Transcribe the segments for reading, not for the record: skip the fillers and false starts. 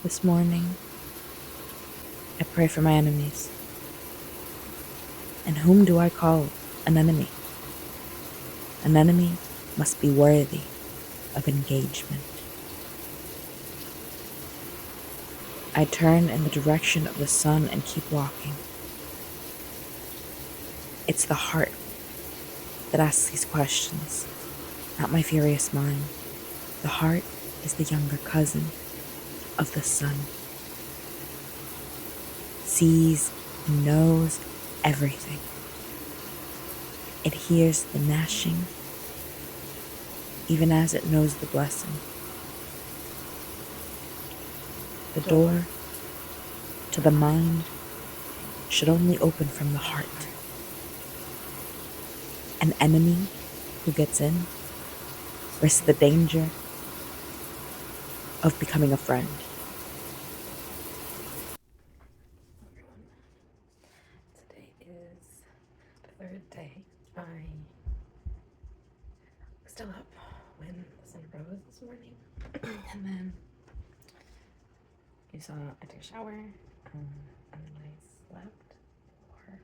This morning, I pray for my enemies. And whom do I call an enemy? An enemy must be worthy of engagement. I turn in the direction of the sun and keep walking. It's the heart that asks these questions, not my furious mind. The heart is the younger cousin of the sun. Sees and knows everything. It hears the gnashing, even as it knows the blessing. The door to the mind should only open from the heart. An enemy who gets in risks the danger of becoming a friend. Today is the third day. I'm still up when the sun rose this morning. And then you saw I took a shower and then I slept for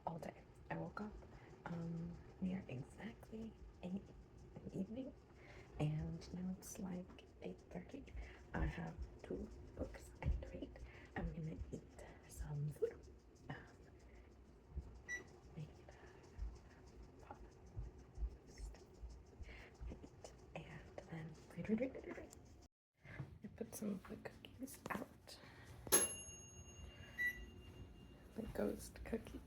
all day. I woke up near exactly 8 in the evening, and now it's like 8:30. I have 2 books I need to read. I'm gonna eat some food. Made and then read. I put some of the cookies out. The ghost cookies.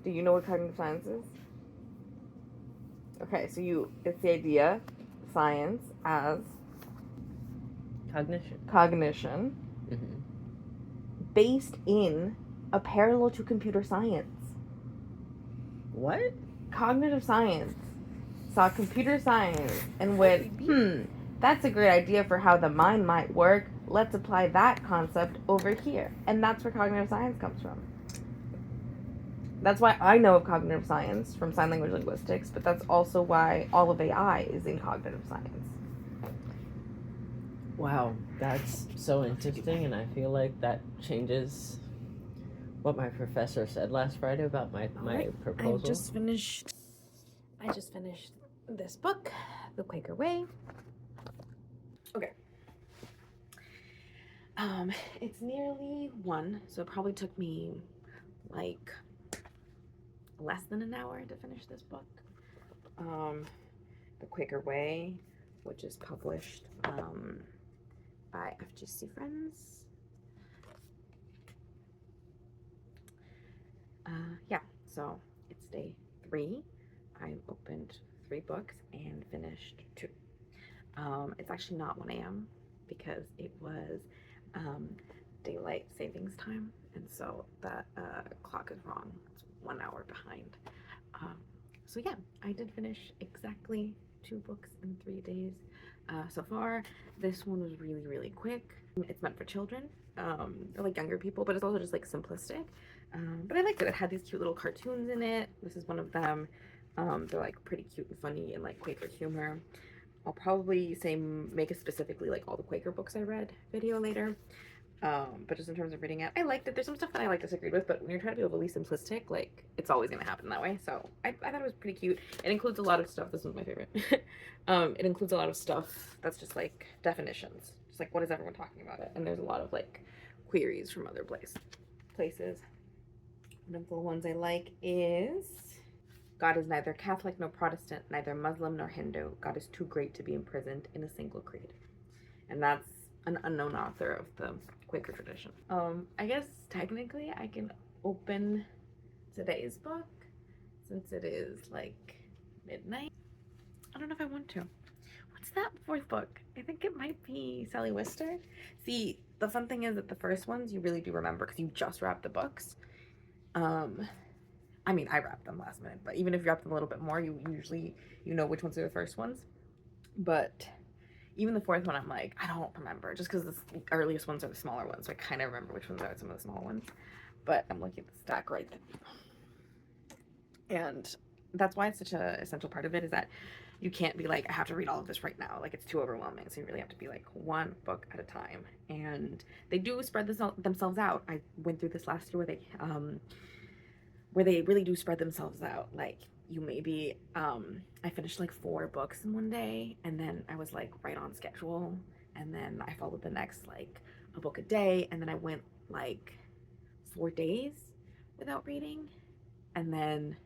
Do you know what cognitive science is? Okay, so it's the idea, science as cognition based in a parallel to computer science. What? Cognitive science saw computer science and went, that's a great idea for how the mind might work. Let's apply that concept over here. And that's where cognitive science comes from. That's why I know of cognitive science from sign language linguistics, but that's also why all of AI is in cognitive science. Wow, that's so interesting, and I feel like that changes what my professor said last Friday about my proposal. I just finished this book, The Quaker Way. Okay. It's nearly 1, so it probably took me like less than an hour to finish this book. The Quaker Way, which is published by FGC Friends. Yeah, so it's day 3. I opened 3 books and finished 2. It's actually not 1 a.m. because it was daylight savings time, and so that clock is wrong. It's 1 hour behind. So yeah, I did finish exactly 2 books in 3 days so far. This one was really, really quick. It's meant for children, or like younger people, but it's also just like simplistic. But I liked it. It had these cute little cartoons in it. This is one of them. They're like pretty cute and funny and like Quaker humor. I'll probably make a specifically like all the Quaker books I read video later. But just in terms of reading it, I liked it. There's some stuff that I like disagreed with, but when you're trying to be overly simplistic, like it's always gonna happen that way. So I thought it was pretty cute. It includes a lot of stuff. This one's my favorite. It includes a lot of stuff that's just like definitions. Just like what is everyone talking about it? And there's a lot of like queries from other places. One of the ones I like is God is neither Catholic nor Protestant, neither Muslim nor Hindu. God is too great to be imprisoned in a single creed. And that's an unknown author of the Quaker tradition. I guess technically I can open today's book since it is like midnight. I don't know if I want to. What's that 4th book? I think it might be Sally Wister. See, the fun thing is that the first ones you really do remember because you just wrapped the books. I mean, I wrapped them last minute, but even if you wrap them a little bit more, you usually, you know which ones are the first ones. But even the fourth one, I'm like, I don't remember, just because the earliest ones are the smaller ones, so I kind of remember which ones are some of the small ones. But I'm looking at the stack right there. And that's why it's such a essential part of it, is that you can't be like, I have to read all of this right now. Like, it's too overwhelming. So you really have to be like one book at a time. And they do spread themselves out. I went through this last year where they really do spread themselves out. Like, you maybe I finished like 4 books in one day, and then I was like right on schedule, and then I followed the next like a book a day, and then I went like 4 days without reading, and then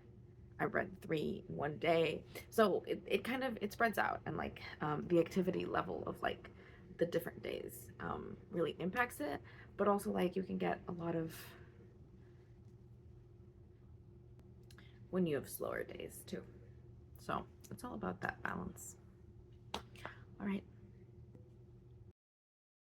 I read 3 in one day. So it kind of, it spreads out, and like the activity level of like the different days really impacts it, but also like you can get a lot of when you have slower days too. So it's all about that balance. All right.